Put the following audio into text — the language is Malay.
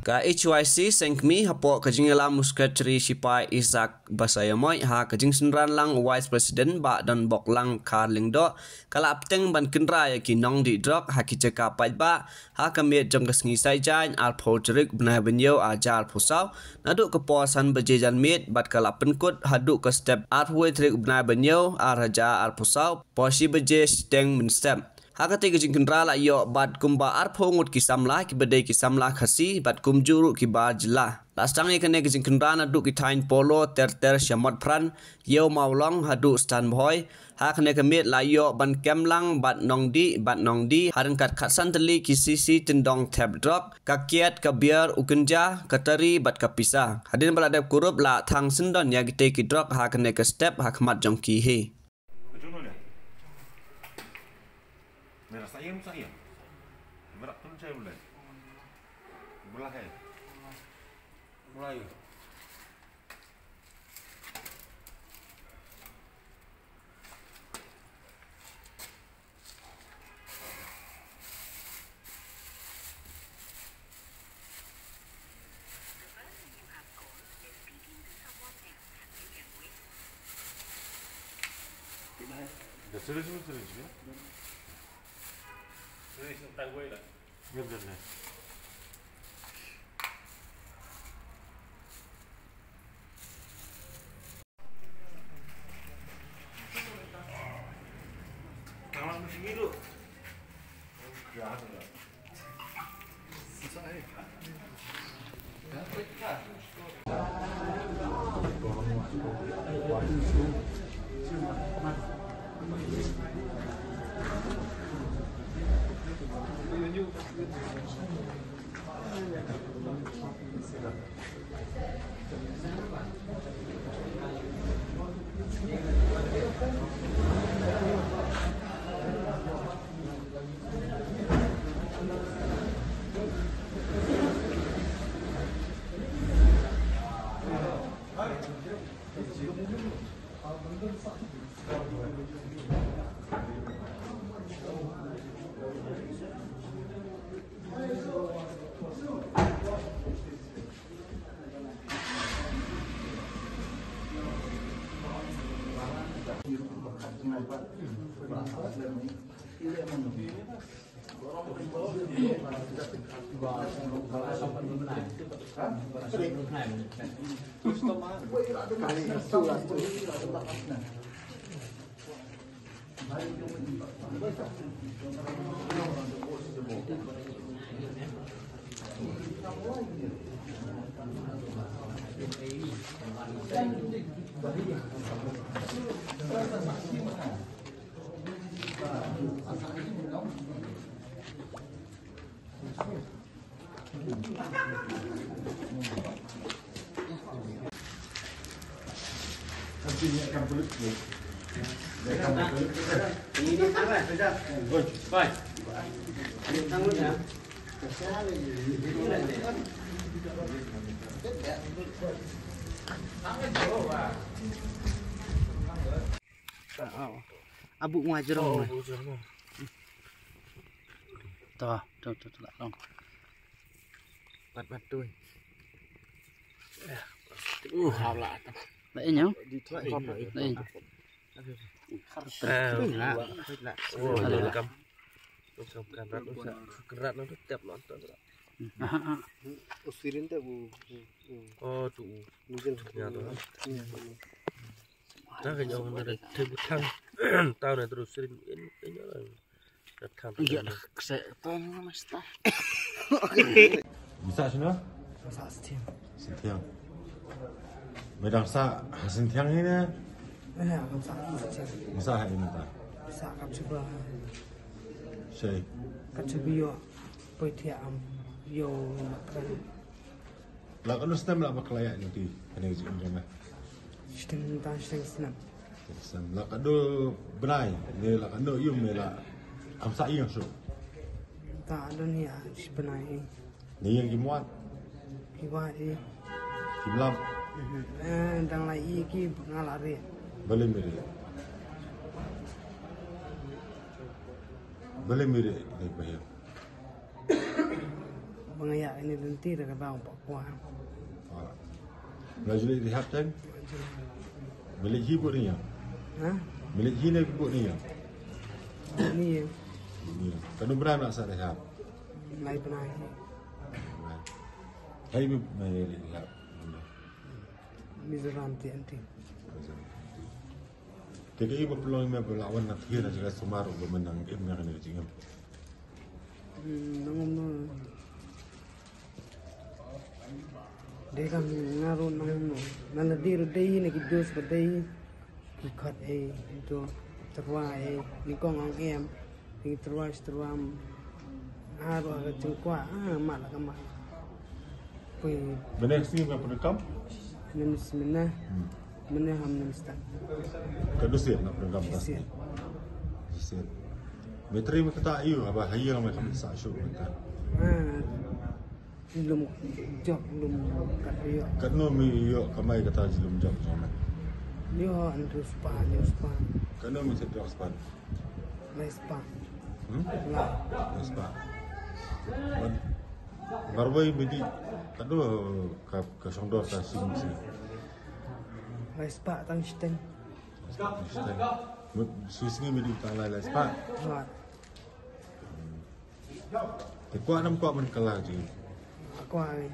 Ka HYC sengkmi hapok kajingela muskatri sipai Isaac Basayamoy ha kajing senran lang Vice President ba dan bok lang Karling do kala apteng ban kenra ya kinong di drok ha kijeka pai ba ha kamiet jong kasngi sai jan al project bna benyo ajar pusau naduk kepuasan bejejan mit bat kala penkut haduk ke step artway trik bna benyo araja al pusau posi beje steng men step Hakati kejing kendra la yo bat kumba arpo ngut kisamla ki bedai kisamla khasi bat kumjuru ki bar jela. Lastang kene kejing kendra na duk ki tain polo ter syamot pran yo maulong hadu stan boy ha kene kemit la yo ban kemlang bat nong di haran kat khatsan teli ki sisi tendong tab drop kakiat kabiar ukenja katari bat kapisa. Hadin baladap kurup la thang sendon ya gite ki drop ha kene ke step ha khamat jong ki he. Merah saya. Berat pun saya boleh. Belah hai. Mulai. Dah serius ya. Serius tak boleh lah. Betul lah. Kalau mesti gitu. Ya ada. Susah Ini tangan sudah. Oi, bye. Ini tangannya. Abu ngajarong. Tuh lah dong. Pat tuh. Hawla. Đấy nhá. Đây. Kerat nó tiap nonton. Usirin teh bu. Oh tuh. Mungkin Nyata. Nah kayaknya orang dari Tebutang. Tahu nih terus usirin ini lah. Datang. iya saya tolong Mas Tah. Bisa sini? Sa setiap. Setiang. Medang sa sentiang ini. Aku sa. Bisa hari ini tak? Sa kap sebelah. Syekh. Kap sebiyo. Poitiam. Yo makan. Lah kan stem lah bakal ni di kena izin ramai. Seteng senam. Stem lah kan do berai. Ni lah kan do yum ni lah. Amsa yang so. Tak ada ni sebenarnya. Ni yang kimuat. Kiwari. Kimlam. Dan lagi ki ngalari. Boleh miri. Boleh miri ni bahaya. Bangayak ini nanti dah kata pak kuah. Belajar lihat kan? Milik hibur ni ya. Hah? Milik hina hibur ni ya. Ni Ni. Kanu berapa nak saya lihat? lai pernah ni. Hai bi lihat. Mizoram TNT. Tiga ibu peluang yang berlawan nak kira juga Sumaru bermenang game yang kena jingam. Nangum dia kan ngaruh nangum naladir day ni kidus badai ikat itu terwai ni kong ang em ni terwam haru agak cengkwa mak lah kamak pui Benar sini apa rekam? minus minah minah ham minus tak Kedusir nak rekam tas Kedusir. ni. Kedusir. Metri kita ayu apa hayal mereka bisa syuk kita. belum job belum kat dia Kanu mi yo kamai kata jelum jam jam. dia andus pa Kanu mi sedok span. lai spa Lah, span. Marwai bidi kanu ka songdor ta sing sing. lai spa tang steng Susingi bidi ta lai span. ha Te kuat nam kuat men kalah je. aku ai